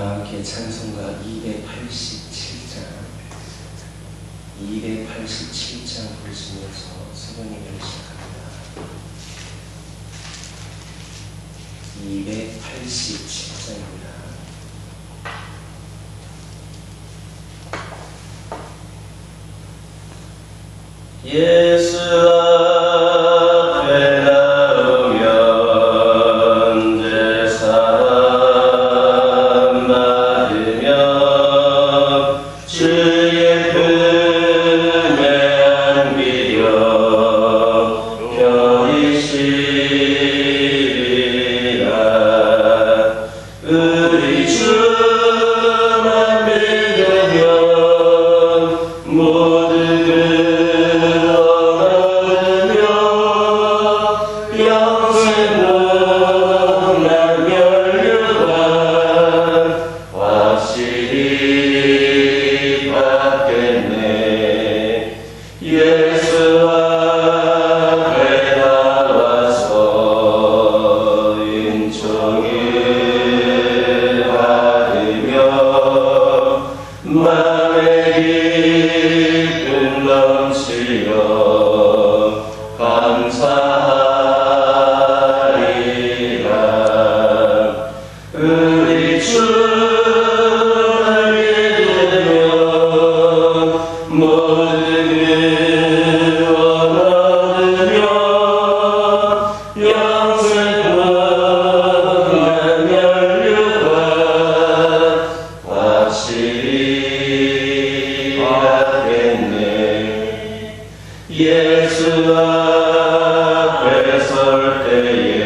다 함께 찬송가 287장 부르시면서 수고님을 시작합니다. 287장입니다. 예수 앞에 나오면 제사함 받으며 주의 품에 안기려 편히 쉬리라. 우리 주만 믿으면 모든 예수 앞에 설 때에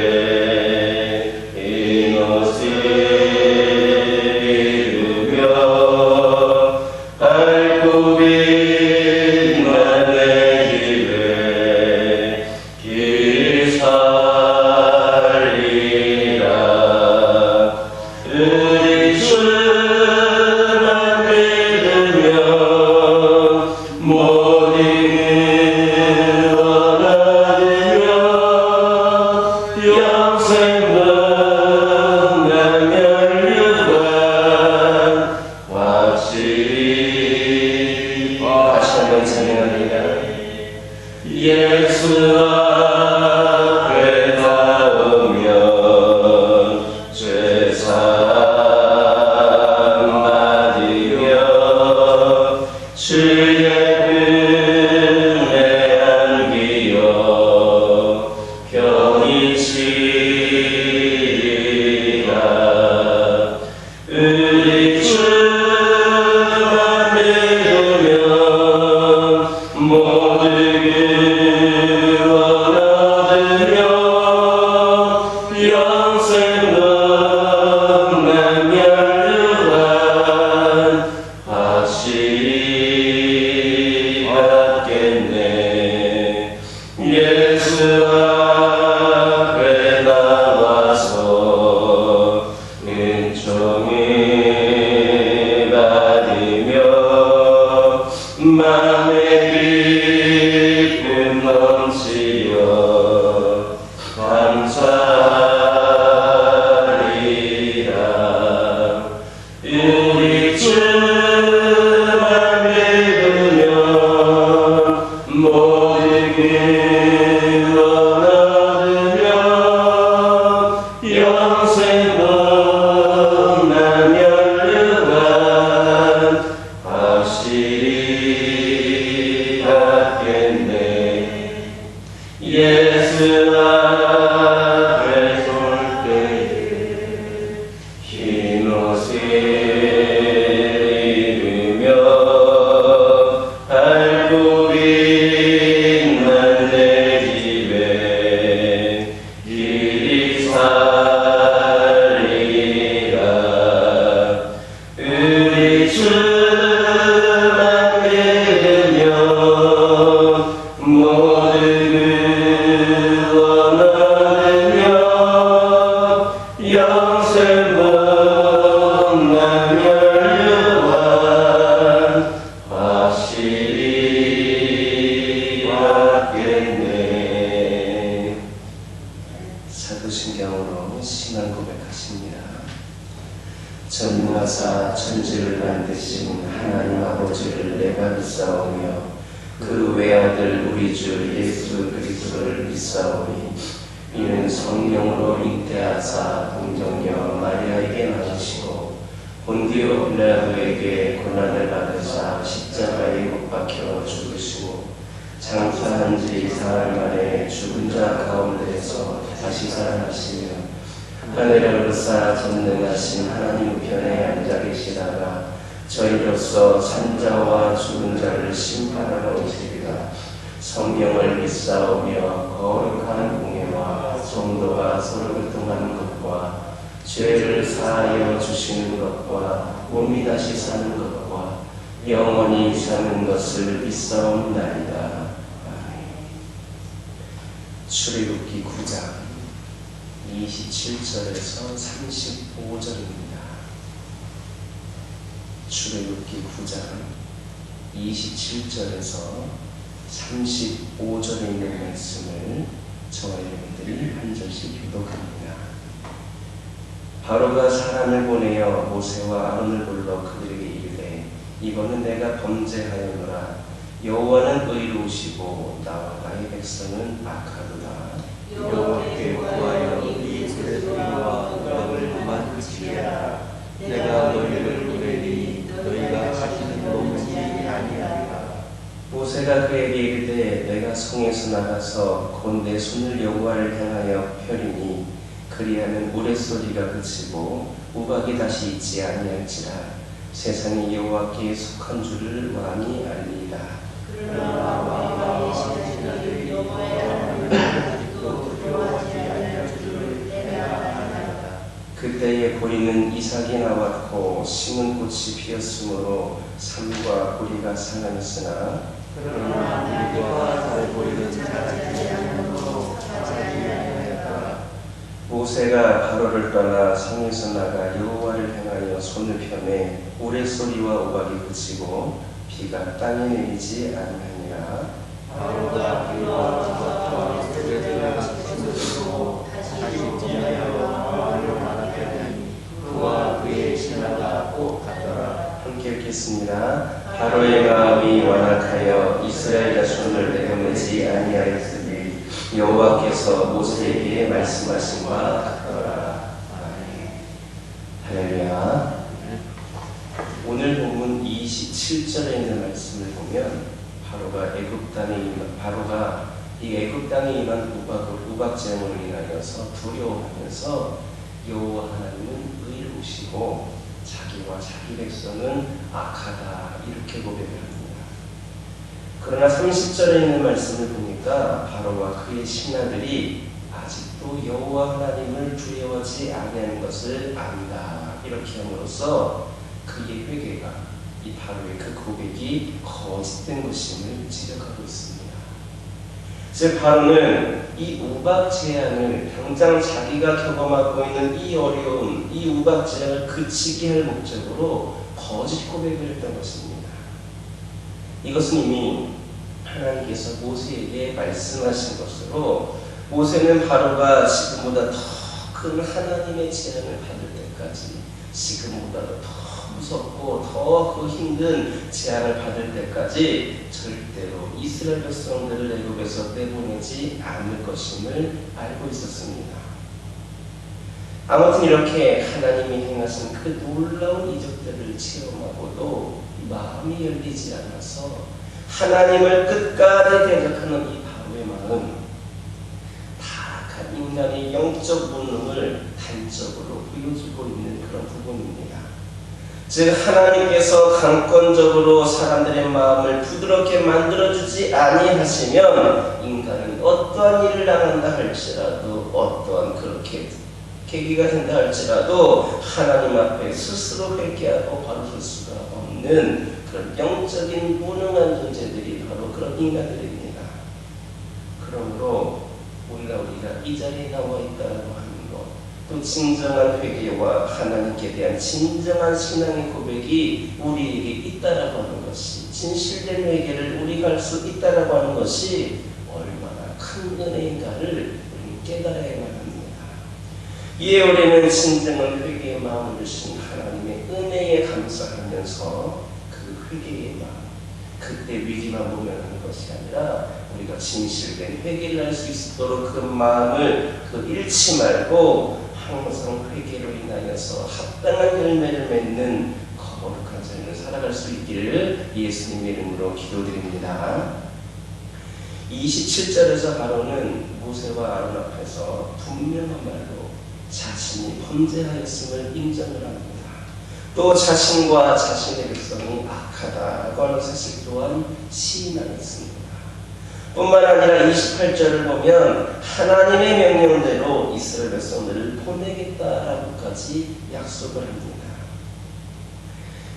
이 옷을 입으며 밝고 빛난 내 길에 길 살리라. 우리 주만 믿으면 모든 예수 앞에 나오면 죄사함 받으며 주의 품에 안기어 편히 쉬리라. 우리 주만 믿으면 모든 예수 앞에 나와서 은총을 받으며 맘의 기쁨 넘치어 감사하리라. 우리 주만 믿으면 모든 예수 앞에 설 때에 흰 옷을 입으며 밝고 빛난 내 집에 길이 살리라. 우리 주만 믿으면 모든 사도신경으로 신앙 고백하십니다. 전능하사 천지를 만드신 하나님 아버지를 내가 믿사오며 그 외아들 우리 주 예수 그리스도를 믿사오니 이는 성령으로 잉태하사 동정녀 마리아에게 낳으시고 본디오 빌라도에게 고난을 받으사 십자가에 못 박혀 죽으시고 장사한 지 사흘 만에 죽은 자 가운데에서 다시 살아나시며 하늘에 오르사 전능하신 하나님 우편에 앉아 계시다가 저희로서 산자와 죽은 자를 심판하러 오시리라. 성경을 믿사오며 거룩한 공예와 성도가 서로 교통하는 것과 죄를 사하여 주시는 것과 몸이 다시 사는 것과 영원히 사는 것을 믿사옵나이다. 출애굽기 9장 27절에서 35절입니다. 출애굽기 9장 27절에서 35절에 있는 말씀을 저와 여러분들이 한 절씩 교독합니다. 바로가 사람을 보내어 모세와 아론을 불러 그들에게 이르되 이번은 내가 범죄하였노라. 여호와는 의로우시고 나와 나의 백성은 악하도다. 여호와께 구하여 이 소리와 응답을 그만 그치게 하라. 내가 너희를 부르니 너희가 하시는 도무지 아니하리라. 모세가 그에게 이르되 내가 성에서 나가서 곧 내 손을 여호와를 향하여 펴리니 그리하면 우레소리가 그치고 우박이 다시 있지 아니할지라. 세상이 여호와께 속한 줄을 왕이 알리이다. 그러나 왕이 계시는 여호와의 아직도 두려워하지 아니할 줄을 내가 아나이다. 그때에 보리는 이삭이 나왔고 심은 꽃이 피었으므로 삶과 보리가 상하였으나 그러나 우리가 잘 보이는 자라지 않으므로 자라지 아니하였다. 모세가 바로를 떠나 성에서 나가 여호와를 향하여 손을 펴매 우레소리와 우박이 그치고 비가 땅에 내리지 아니하니라. 바로가 비와 우박과 소리를 그치고 다시 지하여 마음을 많았더니 그와 그의 신하가 꼭 같더라. 함께 읽겠습니다. 바로의 마음이 완악하여 이스라엘 자손을 내보내지 아니하였으니 여호와께서 모세에게 말씀하신 바 같더라. 할렐루야. 오늘 본문 27절에 있는 말씀을 보면 바로가 이 애굽 땅에 임한 우박 재앙으로 인하여서 두려워하면서 여호와 하나님은 의로우시고 자기와 자기 백성은 악하다 이렇게 고백을 합니다. 그러나 30절에 있는 말씀을 보니까 바로와 그의 신하들이 아직도 여호와 하나님을 두려워하지 아니하는 것을 안다 이렇게 함으로써 그의 회개가 이 바로의 그 고백이 거짓된 것임을 지적하고 있습니다. 즉 바로는 이 우박 재앙을 당장 자기가 경험하고 있는 이 어려움, 이 우박 재앙을 그치게 할 목적으로 거짓 고백을 했던 것입니다. 이것은 이미 하나님께서 모세에게 말씀하신 것으로 모세는 바로가 지금보다 더 큰 하나님의 재앙을 받을 때까지 지금보다도 더 무섭고 더 그 힘든 재앙을 받을 때까지 절대로 이스라엘 백성들을 애굽에서 내보내지 않을 것임을 알고 있었습니다. 아무튼 이렇게 하나님이 행하신 그 놀라운 이적들을 체험하고도 마음이 열리지 않아서 하나님을 끝까지 대적하는 이 바로의 마음, 타락한 인간의 영적 본능을 단적으로 보여주고 있는 그런 부분입니다. 즉 하나님께서 강권적으로 사람들의 마음을 부드럽게 만들어주지 아니하시면 인간은 어떠한 일을 당한다 할지라도 어떠한 그렇게 계기가 된다 할지라도 하나님 앞에 스스로 회개하고 바로 설 수가 없는 그런 영적인 무능한 존재들이 바로 그런 인간들입니다. 그러므로 오늘 우리가 이 자리에 나와 있다고 하는 것, 또 진정한 회개와 하나님께 대한 진정한 신앙의 고백이 우리에게 있다라고 하는 것이, 진실된 회개를 우리가 할 수 있다라고 하는 것이 얼마나 큰 은혜인가를 우리는 깨달아야만 합니다. 이에 우리는 진정한 회개의 마음을 주신 하나님의 회개에 감사하면서 그 회개의 마음, 그때 위기만 보면 하는 것이 아니라 우리가 진실된 회개를 할 수 있도록 그 마음을 잃지 말고 항상 회개로 인하여서 합당한 열매를 맺는 거룩한 삶을 살아갈 수 있기를 예수님의 이름으로 기도드립니다. 27절에서 바로는 모세와 아론 앞에서 분명한 말로 자신이 범죄하였음을 인정을 합니다. 또 자신과 자신의 백성이 악하다고 하는 사실 또한 시인하였습니다. 뿐만 아니라 28절을 보면 하나님의 명령대로 이스라엘 백성들을 보내겠다라고까지 약속을 합니다.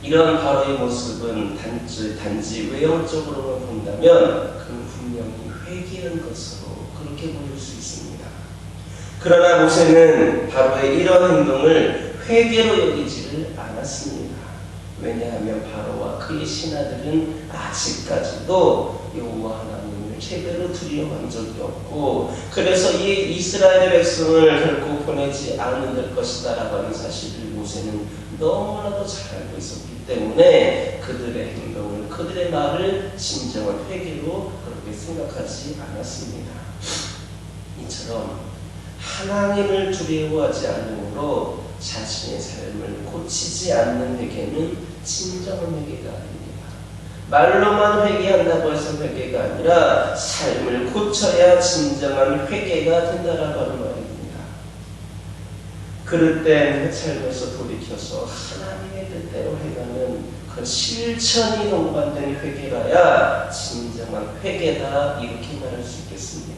이런 바로의 모습은 단지 외형적으로만 본다면 그는 분명히 회개한 것으로 그렇게 보일 수 있습니다. 그러나 모세는 바로의 이런 행동을 회개로 여기지를 않았습니다. 왜냐하면 바로와 그의 신하들은 아직까지도 여호와 하나님을 제대로 두려워한 적이 없고, 그래서 이 이스라엘 백성을 결코 보내지 않을 것이다 라고 하는 사실을 모세는 너무나도 잘 알고 있었기 때문에 그들의 행동을, 그들의 말을 진정한 회개로 그렇게 생각하지 않았습니다. 이처럼 하나님을 두려워하지 않으므로 자신의 삶을 고치지 않는 회개는 진정한 회개가 아닙니다. 말로만 회개한다고 해서 회개가 아니라 삶을 고쳐야 진정한 회개가 된다라고 하는 말입니다. 그럴 때 삶에서 돌이켜서 하나님의 뜻대로 해가는 그 실천이 동반된 회개라야 진정한 회개다, 이렇게 말할 수 있겠습니다.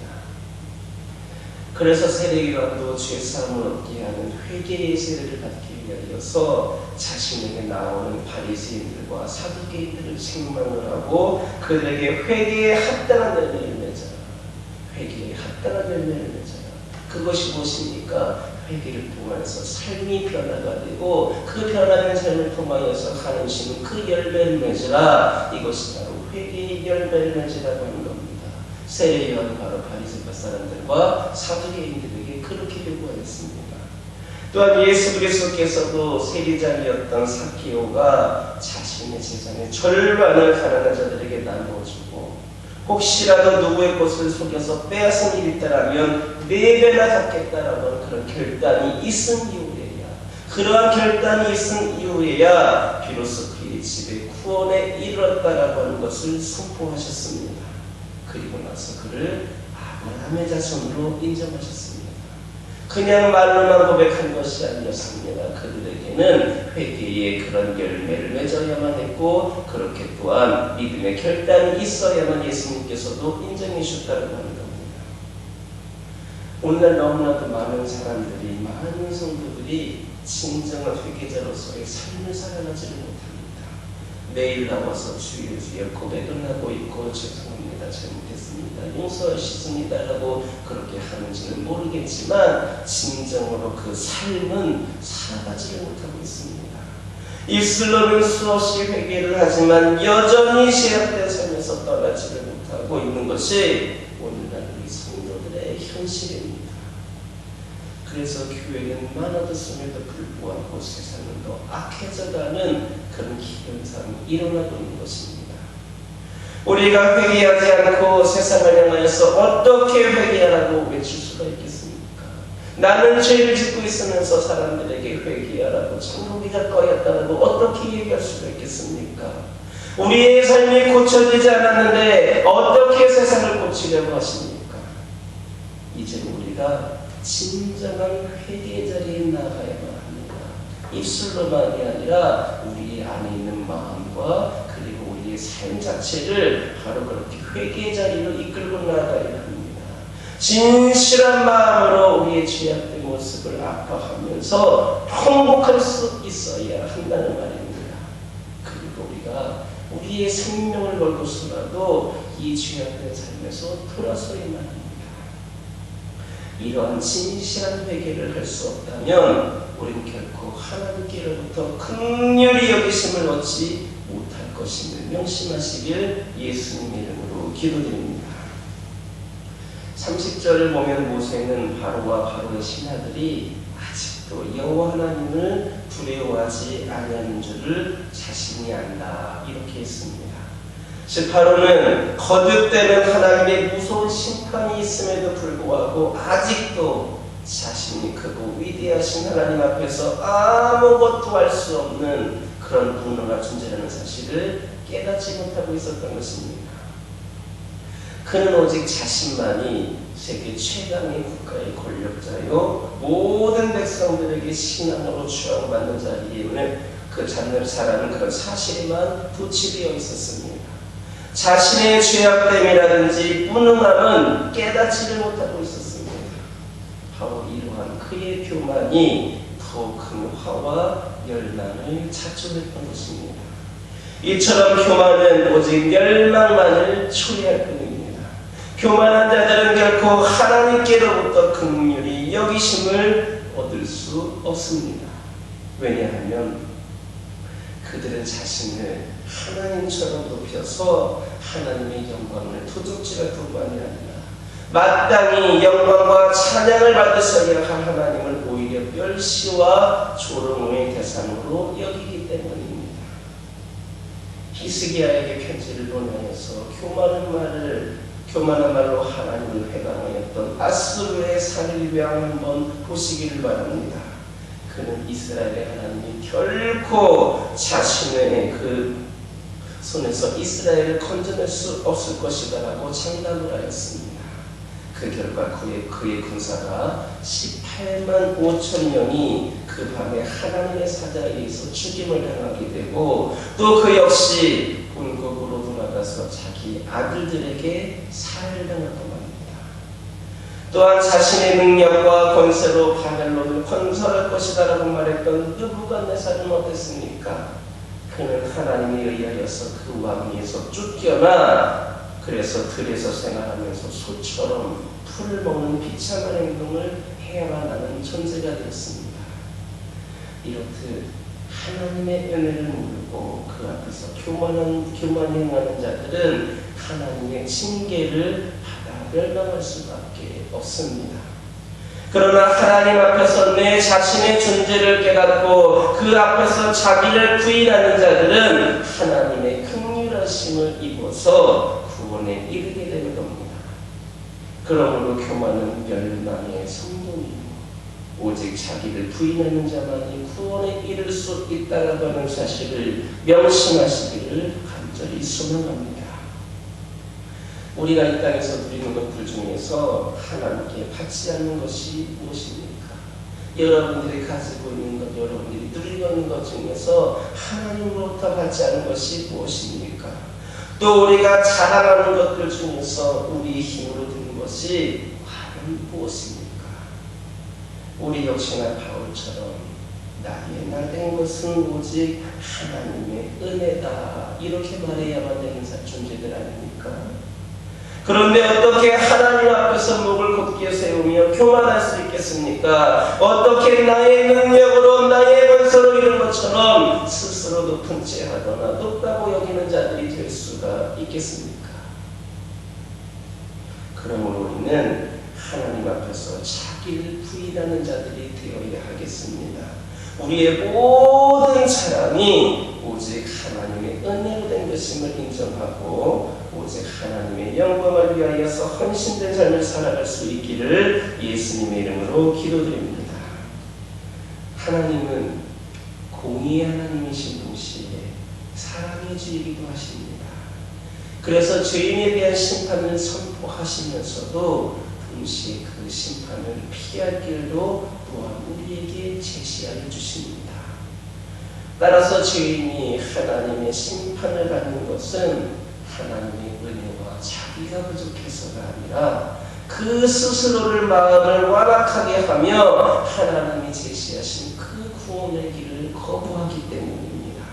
그래서 세례요한도 죄사함을 얻게 하는 회개의 세례를 받기 위하여서 자신에게 나오는 바리새인들과 사두개인들을 책망을 하고 그들에게 회개에 합당한 열매를 맺어라, 회개에 합당한 열매를 맺어라. 그것이 무엇입니까? 회개를 통해서 삶이 변화가 되고 그 변화된 삶을 통하여서 하나님은 그 열매를 맺으라. 이것이 바로 회개의 열매를 맺으라고 하는 겁니다. 세례요한은 바로 바리새파 사람들과 사두개인들에게 그렇게 요구하였습니다. 또한 예수 그리스도께서도 세리장이었던 사케오가 자신의 재산의 절반을 가난한 자들에게 나누어주고 혹시라도 누구의 것을 속여서 빼앗은 일이 있다라면 4배나 갚겠다라고 하는 그런 결단이 있은 이후에야, 그러한 결단이 있은 이후에야 비로소 그의 집에 구원에 이르렀다라고 하는 것을 선포하셨습니다. 그리고 나서 그를 아브라함의 자손으로 인정하셨습니다. 그냥 말로만 고백한 것이 아니었습니다. 그들에게는 회개의 그런 열매를 맺어야만 했고, 그렇게 또한 믿음의 결단이 있어야만 예수님께서도 인정해 주셨다고 하는 겁니다. 오늘날 너무나도 많은 사람들이, 많은 성도들이 진정한 회개자로서의 삶을 살아가지를 못합니다. 매일 나와서 주여 주여 고백을 하고 있고, 죄송합니다, 잘못했습니다, 용서하시습니다 라고 그렇게 하는지는 모르겠지만 진정으로 그 삶은 살아가지를 못하고 있습니다. 입술로는 수없이 회개를 하지만 여전히 죄악된 삶에서 떠나지를 못하고 있는 것이 오늘날 우리 성도들의 현실입니다. 그래서 교회는 많아졌음에도 불구하고 세상은 더 악해져가는 그런 현상이 일어나고 있는 것입니다. 우리가 회개하지 않고 세상을 향하여서 어떻게 회개하라고 외칠 수가 있겠습니까? 나는 죄를 짓고 있으면서 사람들에게 회개하라고, 천국이 가까이었다고 어떻게 얘기할 수가 있겠습니까? 우리의 삶이 고쳐지지 않았는데 어떻게 세상을 고치려고 하십니까? 이제 우리가 진정한 회개의 자리에 나가야만 합니다. 입술로만이 아니라 우리 안에 있는 마음과 그리고 우리의 삶 자체를 바로 그렇게 회개의 자리로 이끌고 나가야 합니다. 진실한 마음으로 우리의 죄악된 모습을 아파하면서 통곡할 수 있어야 한다는 말입니다. 그리고 우리가 우리의 생명을 걸고서라도 이 죄악된 삶에서 돌아서야만 합니다. 이러한 진실한 회개를 할 수 없다면 우리는 결코 하나님께로부터 긍휼히 여기심을 얻지 못할 것임을 명심하시길 예수님 이름으로 기도드립니다. 30절을 보면 모세는 바로와 바로의 신하들이 또 여호와 하나님을 두려워하지 아니하는 줄을 자신이 안다. 이렇게 했습니다. 18호는 거듭되는 하나님의 무서운 심판이 있음에도 불구하고 아직도 자신이 크고 위대하신 하나님 앞에서 아무것도 할 수 없는 그런 문화가 존재하는 사실을 깨닫지 못하고 있었던 것입니다. 그는 오직 자신만이 세계 최강의 국가의 권력자요 모든 백성들에게 신앙으로 추앙받는 자리에는 그 잘하는 그런 사실에만 도취되어 있었습니다. 자신의 죄악됨이라든지 무능함은 깨닫지를 못하고 있었습니다. 바로 이러한 그의 교만이 더 큰 화와 열난을 자초했던 것입니다. 이처럼 교만은 오직 멸망만을 초래할 뿐입니다. 교만한 자들은 결코 하나님께로부터 긍휼히 여기심을 얻을 수 없습니다. 왜냐하면 그들은 자신을 하나님처럼 높여서 하나님의 영광을 도둑질할 뿐만이 아니라 마땅히 영광과 찬양을 받으셔야 할 하나님을 오히려 멸시와 조롱의 대상으로 여기기 때문입니다. 히스기야에게 편지를 보내서 교만한 말로 하나님을 회방하였던 아수르의 산일왕 한번 보시기를 바랍니다. 그는 이스라엘의 하나님이 결코 자신의 그 손에서 이스라엘을 건져낼 수 없을 것이다라고 장담을 하였습니다. 그 결과 그의 군사가 18만 5천 명이 그 밤에 하나님의 사자에 의해서 죽임을 당하게 되고 또 그 역시 본국으로 돌아가서 자기 아들들에게 살해를 당하고 말입니다. 또한 자신의 능력과 권세로 바벨론을 건설할 것이다라고 말했던 느부갓네살은 어땠습니까? 그는 하나님에 의하여서 그 왕위에서 쫓겨나 그래서 들에서 생활하면서 소처럼 풀을 먹는 비참한 행동을 해야만 하는 존재가 되었습니다. 이렇듯 하나님의 은혜를 모르고 그 앞에서 교만히 행하는 자들은 하나님의 징계를 받아 멸망할 수밖에 없습니다. 그러나 하나님 앞에서 내 자신의 존재를 깨닫고 그 앞에서 자기를 부인하는 자들은 하나님의 긍휼하심을 입어서 구원에 이르게 되는 겁니다. 그러므로 교만은 멸망의 성공이고 오직 자기를 부인하는 자만이 구원에 이를 수 있다라고 하는 사실을 명심하시기를 간절히 소망합니다. 우리가 이 땅에서 누리는 것들 중에서 하나님께 받지 않는 것이 무엇입니까? 여러분들이 가지고 있는 것, 여러분들이 누리고 있는 것 중에서 하나님으로부터 받지 않은 것이 무엇입니까? 또 우리가 자랑하는 것들 중에서 우리의 힘으로 드는 것이 과연 무엇입니까? 우리 역시나 바울처럼 나의 나된 것은 오직 하나님의 은혜다 이렇게 말해야만 되는 존재들 아닙니까? 그런데 어떻게 하나님 앞에서 목을 곧게 세우며 교만할 수 있겠습니까? 어떻게 나의 능력으로 나의 권세로 이런 것처럼 스스로 높은 채 하거나 높다고 여기는 자들이 될 수가 있겠습니까? 그러므로 우리는 하나님 앞에서 자기를 부인하는 자들이 되어야 하겠습니다. 우리의 모든 자랑이 오직 하나님의 은혜로 된 것임을 인정하고 오직 하나님의 영광을 위하여서 헌신된 삶을 살아갈 수 있기를 예수님의 이름으로 기도드립니다. 하나님은 공의의 하나님이신 동시에 사랑의 주이기도 하십니다. 그래서 죄인에 대한 심판을 선포하시면서도 동시에 그 심판을 피할 길도 또한 우리에게 제시하여 주십니다. 따라서 죄인이 하나님의 심판을 받는 것은 하나님의 은혜와 자기가 부족해서가 아니라 그 스스로를 마음을 완악하게 하며 하나님이 제시하신 그 구원의 길을 거부하기 때문입니다.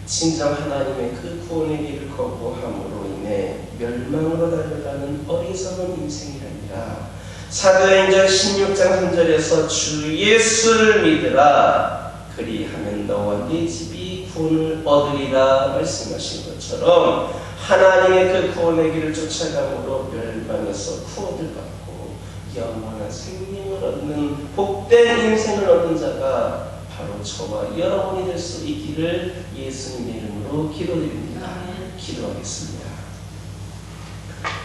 진정 하나님의 그 구원의 길을 거부함으로 인해 멸망으로 달려가는 어리석은 인생이 아니라 사도행전 16장 3절에서 주 예수를 믿으라 그리하면 너와 네 집이 구원을 얻으리라 말씀하신 것처럼 하나님의 그 구원의 길을 쫓아감으로 멸망에서 구원을 받고 영원한 생명을 얻는 복된 인생을 얻는 자가 바로 저와 여러분이 될 수 있기를 예수님의 이름으로 기도드립니다. 기도하겠습니다.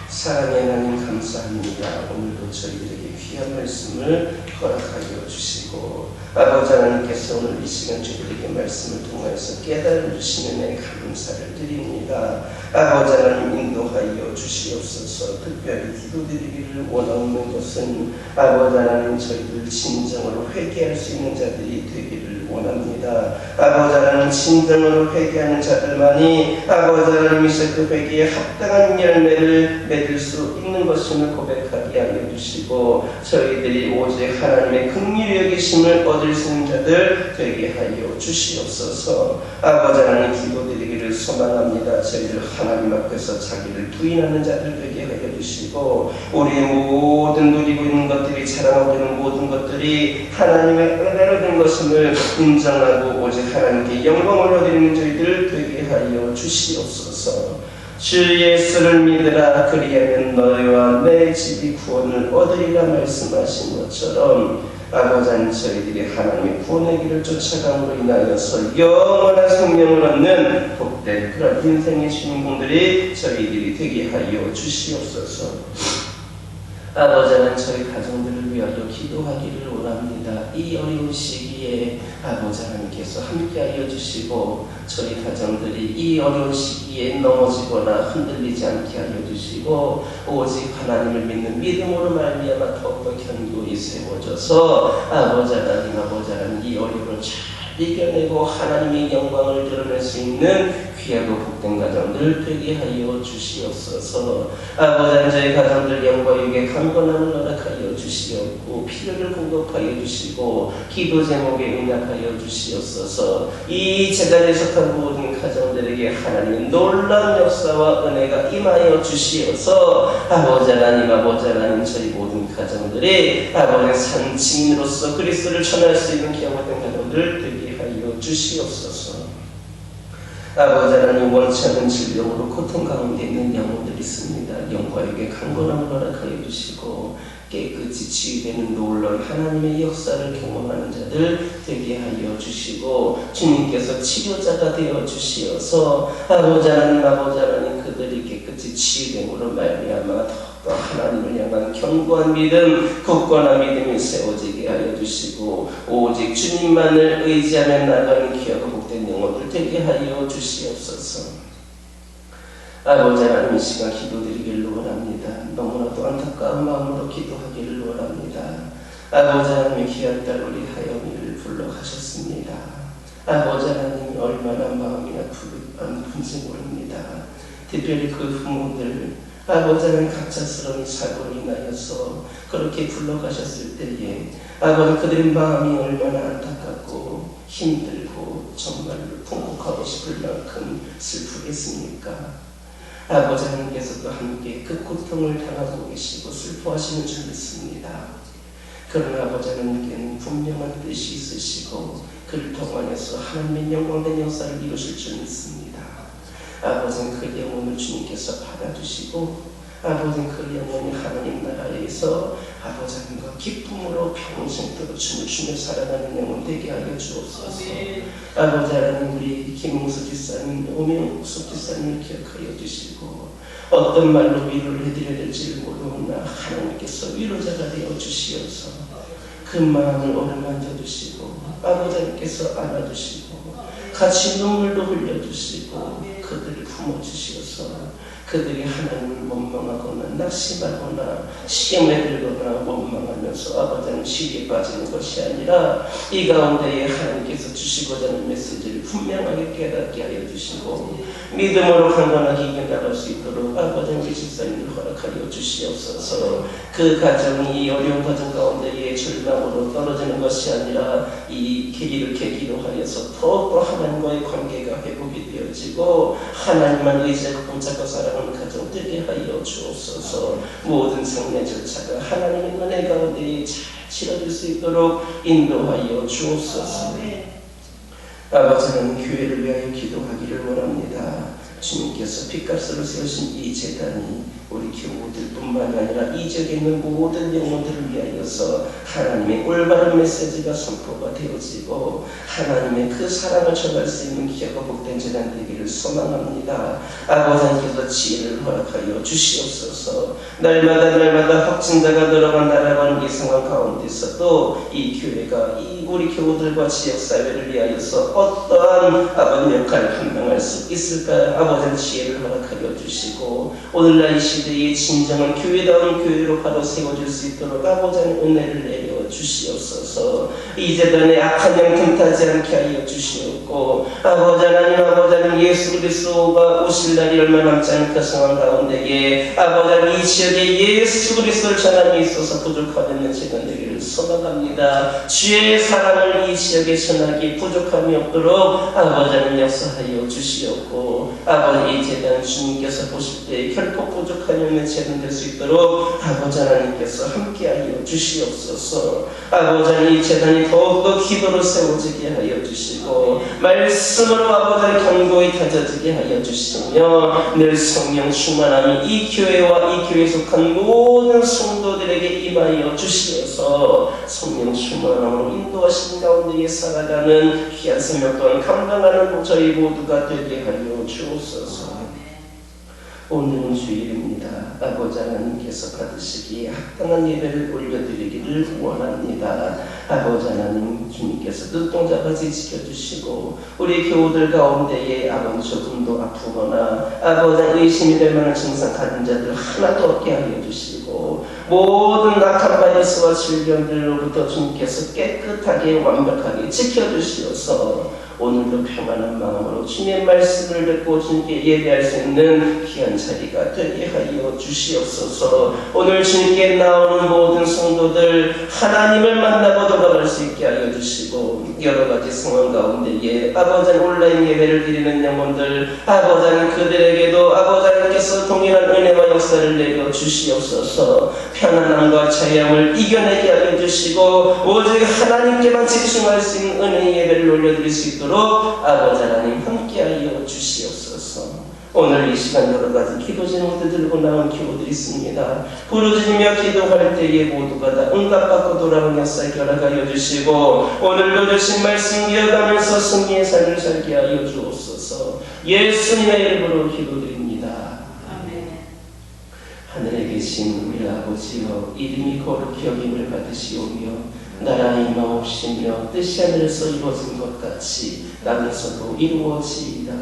사랑의 하나님 감사합니다. 오늘도 저희들에게 귀한 말씀을 허락하여 주시고 아버지 하나님께서 오늘 이 시간 저희들에게 말씀을 통해서 깨달음 주시는 데 감사를 드립니다. 아버지 하나님 인도하여 주시옵소서. 특별히 기도드리기를 원하는 것은 아버지 하나님 저희들 진정으로 회개할 수 있는 자들이 되기를 원합니다. 아버지 하나님 진정으로 회개하는 자들만이 아버지 하나님이서 그 회개에 합당한 열매를 맺을 수 있는 것임을 고백하게 하여 주시고 저희들이 오직 하나님의 긍휼히 여기심을 얻을 수 있는 자들 되게 하여 주시옵소서. 아버지 하나님 기도드리기를 소망합니다. 저희들 하나님 앞에서 자기를 부인하는 자들 되게 하여 주시고 우리의 모든 누리고 있는 것들이 자랑하고 있는 모든 것들이 하나님의 은혜로 된 것임을 인정하고 오직 하나님께 영광을 올려드리는 저희들 되게 하여 주시옵소서. 주 예수를 믿으라 그리하면 너희와 내 집이 구원을 얻으리라 말씀하신 것처럼 아버지 하나님 저희들이 하나님의 구원의 길을 쫓아감으로 인하여서 영원한 생명을 얻는 복된 그런 인생의 주인공들이 저희들이 되게 하여 주시옵소서. 아버지 하나님 저희 가정들을 위하여 기도하기를 원합니다. 이 어려운 시기에 아버지 하나님께서 함께하여 주시고 저희 가정들이 이 어려운 시기에 넘어지거나 흔들리지 않게 하여 주시고 오직 하나님을 믿는 믿음으로 말미암아 더욱더 견고히 세워져서 아버지 하나님 이 어려움을 잘 이겨내고 하나님의 영광을 드러낼 수 있는 귀하고 복된 가정들 되게 하여 주시옵소서. 아버지 하나님 저희 가정들 영과 육의 강건함을 허락하여 주시옵고 필요를 공급하여 주시고 기도 제목에 응답하여 주시옵소서. 이 재단에 속한 모든 가정들에게 하나님의 놀라운 역사와 은혜가 임하여 주시어서 아버지 하나님 저희 모든 가정들이 아버지 산 증인으로서 그리스도를 전할 수 있는 귀하고 복된 가정들 되게 하여 주시옵소서. 아버지 하나님 원치 않는 질병으로 고통 가운데 있는 영혼들이 있습니다. 영과 육의 강건함을 허락하여 주시고 깨끗이 치유되는 놀라운 하나님의 역사를 경험하는 자들 되게 하여 주시고 주님께서 치료자가 되어 주시어서 아버지 하나님 그들이 깨끗이 치유됨으로 말미암아 더 하나님을 향한 견고한 믿음, 굳건한 믿음이 세워지게 하여 주시고 오직 주님만을 의지하며 나가는 귀하고 복된 영혼들 되게 하여 주시옵소서. 아버지 하나님 이 시간 기도드리기를 원합니다. 너무나도 안타까운 마음으로 기도하기를 원합니다. 아버지 하나님의 귀한 딸 우리 하영이를 불러가셨습니다. 아버지 하나님 얼마나 마음이 아픈지 모릅니다. 특별히 그 부모들 아버지 하나님 갑작스러운 사고로 인하여서 그렇게 불러가셨을 때에 아버지 그들의 마음이 얼마나 안타깝고 힘들고 정말로 통곡하고 싶을 만큼 슬프겠습니까? 아버지 하나님께서도 함께 그 고통을 당하고 계시고 슬퍼하시는 줄 믿습니다. 그러나 아버지 하나님께는 분명한 뜻이 있으시고 그를 통하여서 하나님의 영광된 역사를 이루실 줄 믿습니다. 아버지는 그 영혼을 주님께서 받아주시고 아버지는 그 영혼이 하나님 나라에서 아버지 하나님과 기쁨으로 평생도록 춤을 추며 살아가는 영혼 되게 하여 주옵소서. 아버지 하나님 우리 김웅수 집사님, 오명숙 집사님을 기억하여 주시고 어떤 말로 위로를 해드려야 될지 모르나 하나님께서 위로자가 되어 주시어서 그 마음을 어루만져 주시고 아버지 하나님께서 안아주시고 같이 눈물도 흘려주시고 그들을 품어주시어서 그들이 하나님을 원망하거나 낙심하거나 시험에 들거나 원망하면서 아버지 하나님 시기에 빠지는 것이 아니라 이 가운데에 하나님께서 주시고자 하는 메시지를 분명하게 깨닫게 하여 주시고 믿음으로 강건하게 이겨나갈 수 있도록 아버지 하나님 집사님을 허락하여 주시옵소서. 그 가정이 어려운 가정 가운데에 절망으로 떨어지는 것이 아니라 이 계기를 계기로 하여서 더욱더 하나님과의 관계가 회복이 되어지고 하나님만 의지하고 붙잡고 살아가는 가정 되게 하여 주옵소서. 모든 성례 절차가 하나님의 은혜 가운데 잘 치러질 수 있도록 인도하여 주옵소서. 아버지 하나님 교회를 위하여 기도하기를 원합니다. 주님께서 핏값으로 세우신 이 제단이 우리 교우들뿐만 아니라 이 지역에 있는 모든 영혼들을 위하여서 하나님의 올바른 메시지가 선포가 되어지고 하나님의 그 사랑을 전할 수 있는 귀하고 복된 제단 되기를 소망합니다. 아버지 하나님께서 지혜를 허락하여 주시옵소서. 날마다 확진자가 늘어간 날아가는 이 상황 가운데서도 이 교회가 이 우리 교우들과 지역사회를 위하여서 어떠한 아버지 역할을 감당할 수 있을까. 아버지 지혜를 허락하여 주시고 오늘날 이 시대의 진정한 교회다운 교회로 바로 세워질 수 있도록 아버지 은혜를 내려 주시옵소서. 이 재단에 악한 영 틈타지 않게 하여 주시옵고 아버지 하나님 예수 그리스도가 오실 날이 얼마 남지 않은 그 상황 가운데에 아버지 이 지역에 예수 그리스도를 전함에 있어서 부족하는 재단 되기를 소망합니다. 주의 사랑을 이 지역에 전하기 부족함이 없도록 아버지 하나님 역사하여 주시옵고 아버지 이 재단 주님께서 보실 때 결코 부족함이 없는 재단 될 수 있도록 아버지 하나님께서 함께하여 주시옵소서. 아버지 하나님 이 재단이 더욱더 기도로 세워지게 하여 주시고 말씀으로 아버지 견고히 다져지게 하여 주시며 늘 성령 충만함이 이 교회와 이 교회에 속한 모든 성도들에게 임하여 주시어서 성령 충만함으로 인도하신 가운데에 살아가는 귀한 생명 또한 감당하는 저희 모두가 되게 하여 주옵소서. 오늘은 주일입니다. 아버지 하나님께서 받으시기에 합당한 예배를 올려드리기를 원합니다. 아버지 하나님 주님께서 눈동자까지 지켜주시고 우리 교우들 가운데에 아버지 조금도 아프거나 아버지 의심이 될 만한 증상 가진 자들 하나도 없게 하여 주시고 모든 악한 바이러스와 질병들로부터 주님께서 깨끗하게 완벽하게 지켜주시어서 오늘도 평안한 마음으로 주님의 말씀을 듣고 주님께 예배할 수 있는 귀한 자리가 되게 하여 주시옵소서. 오늘 주님께 나오는 모든 성도들 하나님을 만나고 돌아갈 수 있게 하여 주시고 여러 가지 상황 가운데에 아버지 온라인 예배를 드리는 영혼들 아버지 그들에게도 아버지 하나님께서 동일한 은혜와 역사를 내려 주시옵소서. 편안함과 자유함을 이겨내게 하여 주시고 오직 하나님께만 집중할 수 있는 은혜의 예배를 올려드릴 수 있도록 아버지 하나님 함께하여 주시옵소서. 오늘 이 시간 여러 가지 기도 제목들 들고 나온 기도들이 있습니다. 부르짖으며 기도할 때에 모두가 다 응답받고 돌아오는 역사에 결합하여 주시고 오늘도 주신 말씀 이어가면서 승리의 삶을 살게 하여 주옵소서. 예수님의 이름으로 기도드립니다. 아멘. 하늘에 계신 우리 아버지여 이름이 거룩히 여김을 받으시오며 나라가 임하옵시며 뜻이 하늘에서 이루어진 것 같이 땅에서도 이루어지이다.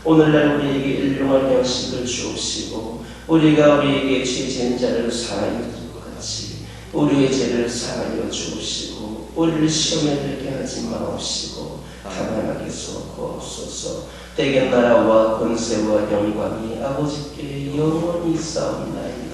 오늘날 우리에게 일용할 양식을 주옵시고 우리가 우리에게 죄 지은 자를 사하여 줄 것 같이 우리의 죄를 사하여 주옵시고 우리를 시험에 들게 하지 마옵시고 다만 하게서 구하옵소서. 대개 나라와 권세와 영광이 아버지께 영원히 싸움나이다.